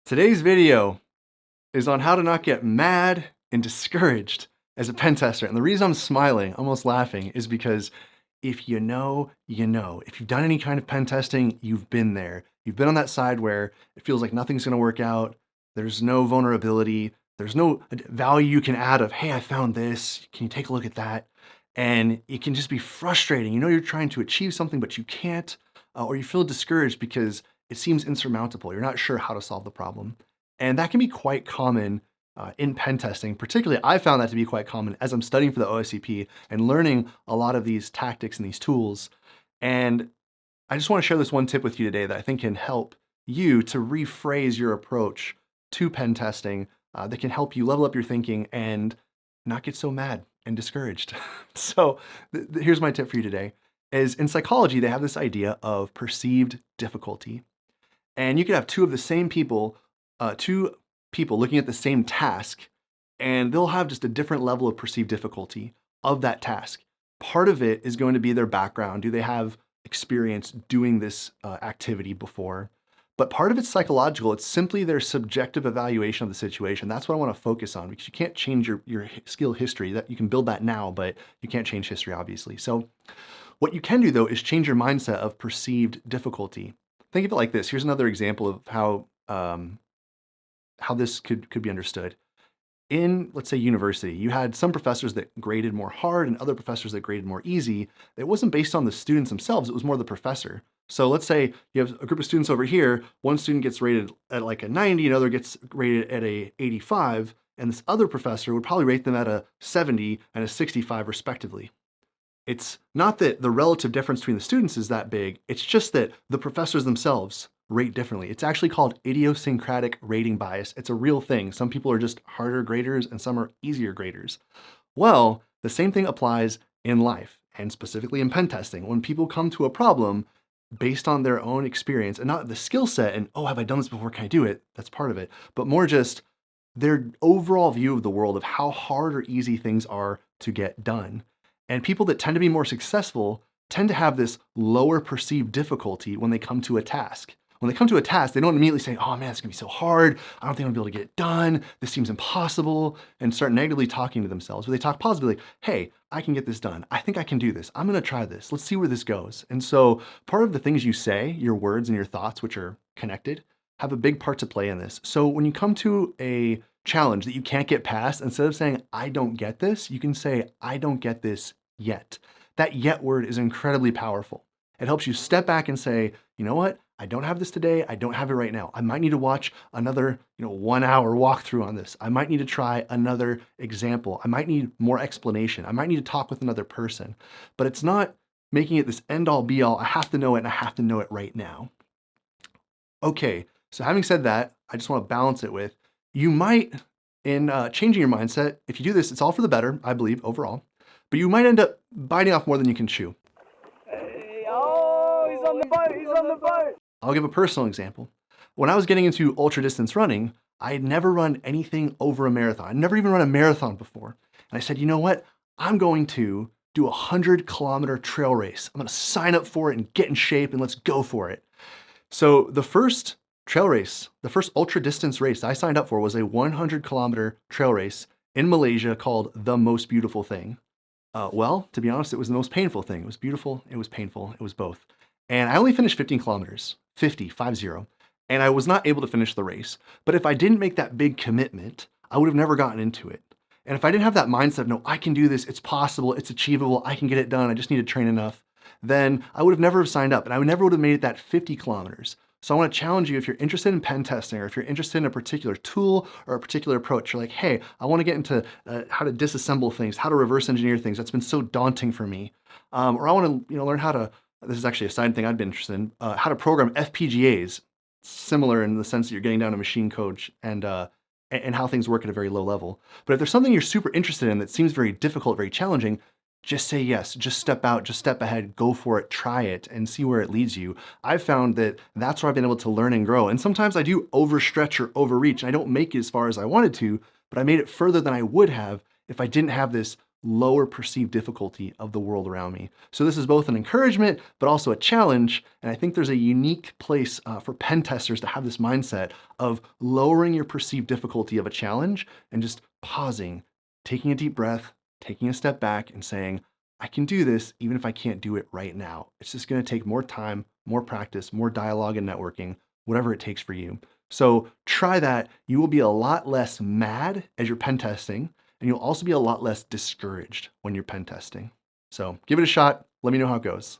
Today's video is on how to not get mad and discouraged as a pen tester. And the reason I'm smiling, almost laughing, is because if you know, you know. If you've done any kind of pen testing, you've been there. You've been on that side where it feels like nothing's gonna work out. There's no vulnerability. There's no value you can add of, hey, I found this. Can you take a look at that? And it can just be frustrating. You know you're trying to achieve something, but you can't, or you feel discouraged because it seems insurmountable. You're not sure how to solve the problem. And that can be quite common in pen testing. Particularly, I found that to be quite common as I'm studying for the oscp and learning a lot of these tactics and these tools. And I just want to share this one tip with you today that I think can help you to rephrase your approach to pen testing that can help you level up your thinking and not get so mad and discouraged. So here's my tip for you today is in psychology, they have this idea of perceived difficulty. And you could have two people looking at the same task, and they'll have just a different level of perceived difficulty of that task. Part of it is going to be their background. Do they have experience doing this activity before? But part of it's psychological. It's simply their subjective evaluation of the situation. That's what I want to focus on, because you can't change your skill history. That you can build that now, but you can't change history, obviously. So what you can do, though, is change your mindset of perceived difficulty. Think of it like this. Here's another example of how this could be understood. In, let's say, university, you had some professors that graded more hard and other professors that graded more easy. It wasn't based on the students themselves, it was more the professor. So let's say you have a group of students over here, one student gets rated at like a 90, another gets rated at a 85, and this other professor would probably rate them at a 70 and a 65 respectively. It's not that the relative difference between the students is that big, it's just that the professors themselves rate differently. It's actually called idiosyncratic rating bias. It's a real thing. Some people are just harder graders and some are easier graders. Well, the same thing applies in life, and specifically in pen testing. When people come to a problem based on their own experience and not the skill set and, oh, have I done this before? Can I do it? That's part of it. But more just their overall view of the world of how hard or easy things are to get done. And people that tend to be more successful tend to have this lower perceived difficulty when they come to a task. When they come to a task, they don't immediately say, oh man, it's gonna be so hard. I don't think I'm gonna be able to get it done. This seems impossible, and start negatively talking to themselves. But they talk positively, hey, I can get this done. I think I can do this. I'm gonna try this. Let's see where this goes. And so part of the things you say, your words and your thoughts, which are connected, have a big part to play in this. So when you come to a challenge that you can't get past, instead of saying, I don't get this, you can say, I don't get this yet. That yet word is incredibly powerful. It helps you step back and say, you know what? I don't have this today. I don't have it right now. I might need to watch another, 1 hour walkthrough on this. I might need to try another example. I might need more explanation. I might need to talk with another person. But it's not making it this end all be all. I have to know it and I have to know it right now. Okay, so having said that, I just want to balance it with, you might, in changing your mindset, if you do this, it's all for the better, I believe, overall. But you might end up biting off more than you can chew. Hey, oh, he's on the boat, he's on the boat. I'll give a personal example. When I was getting into ultra distance running, I had never run anything over a marathon. I'd never even run a marathon before. And I said, you know what? I'm going to do a 100-kilometer trail race. I'm gonna sign up for it and get in shape and let's go for it. So the first trail race, the first ultra distance race I signed up for was a 100-kilometer trail race in Malaysia called The Most Beautiful Thing. Well, to be honest, it was the most painful thing. It was beautiful, it was painful, it was both. And I only finished 15 kilometers, 50, and I was not able to finish the race. But if I didn't make that big commitment, I would have never gotten into it. And if I didn't have that mindset of, no, I can do this, it's possible, it's achievable, I can get it done, I just need to train enough, then I would have never signed up and I would never would have made it that 50 kilometers. So I want to challenge you, if you're interested in pen testing, or if you're interested in a particular tool or a particular approach, you're like, hey, I want to get into how to disassemble things, how to reverse engineer things. That's been so daunting for me. Or I want to learn how to, this is actually a side thing I'd been interested in, how to program FPGAs, similar in the sense that you're getting down to machine code and how things work at a very low level. But if there's something you're super interested in that seems very difficult, very challenging, just say yes, just step out, just step ahead, go for it, try it, and see where it leads you. I've found that that's where I've been able to learn and grow. And sometimes I do overstretch or overreach, and I don't make it as far as I wanted to, but I made it further than I would have if I didn't have this lower perceived difficulty of the world around me. So this is both an encouragement, but also a challenge. And I think there's a unique place for pen testers to have this mindset of lowering your perceived difficulty of a challenge and just pausing, taking a deep breath, taking a step back and saying, I can do this even if I can't do it right now. It's just going to take more time, more practice, more dialogue and networking, whatever it takes for you. So try that. You will be a lot less mad as you're pen testing, and you'll also be a lot less discouraged when you're pen testing. So give it a shot. Let me know how it goes.